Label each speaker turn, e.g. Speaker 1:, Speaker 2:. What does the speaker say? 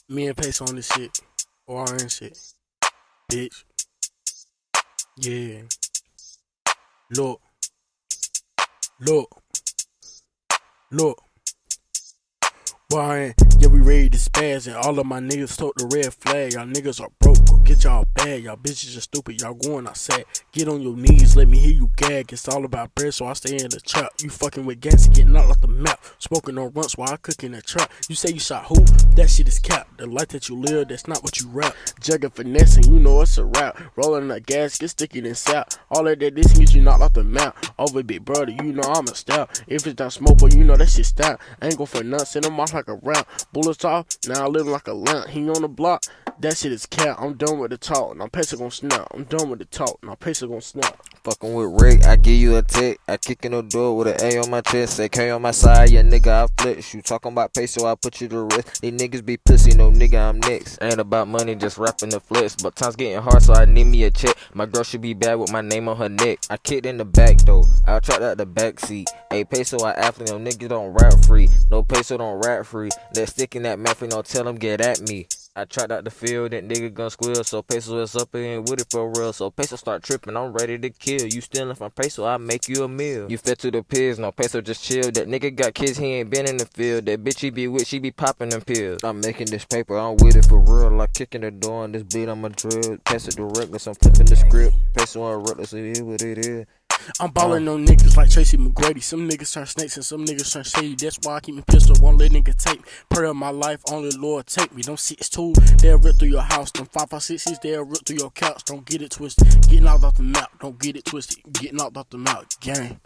Speaker 1: Me and Pace on this shit. ORN shit. Bitch. Yeah. Look. Look. Look. Boy, yeah, we ready to spaz, and all of my niggas took the red flag. Y'all niggas are broke, go get y'all bag. Y'all bitches are stupid, y'all going outside. Get on your knees, let me hear you gag. It's all about bread, so I stay in the trap. You fucking with gangsta, getting knocked off the map. Smoking on runts while I cook in the trap. You say you shot who? That shit is cap. The life that you live, that's not what you rap. Jugging finessing, you know it's a rap. Rolling the gas, get sticky and sap. All of that dissing gets you knocked off the map. Over big brother, you know I'm a style. If it's not smoke, but you know that shit style. I ain't go for nothing, send him off like a round. Bullets off, now I live like a lamp. He on the block, that shit is cat. I'm done with the talk, now Pacer gon' snap. I'm done with the talk, now Pacer gon' snap.
Speaker 2: Fucking with Rick, I give you a tick. I kick in the door with an A on my chest. Say K on my side, yeah nigga, I flex. You talking about peso, I put you to rest. These niggas be pussy, no nigga, I'm next. Ain't about money, just rapping the flex. But time's getting hard, so I need me a check. My girl should be bad with my name on her neck. I kicked in the back though, I tried out the back seat. Hey peso, I athlete, no niggas don't rap free. No peso don't rap free. That stick in that mouth, don't tell them get at me. I tried out the field, that nigga gon' squeal. So Peso is up in with it for real. So Peso start tripping, I'm ready to kill. You stealing from Peso, I make you a meal. You fed to the pigs, no Peso just chill. That nigga got kids, he ain't been in the field. That bitch he be with, she be popping them pills. I'm making this paper, I'm with it for real. Like kicking the door on this beat, I'm a drill. Pass it to reckless, I'm flipping the script. Peso on reckless, it is what it is.
Speaker 1: I'm ballin' on niggas like Tracy McGrady. Some niggas turn snakes and some niggas turn shady. That's why I keep me pistol, won't let nigga take me. Prayer of my life, only Lord take me. Them 6'2", they'll rip through your house. Them 5.56s, they'll rip through your couch. Don't get it twisted, get knocked off the map. Don't get it twisted, get knocked off the map. Gang.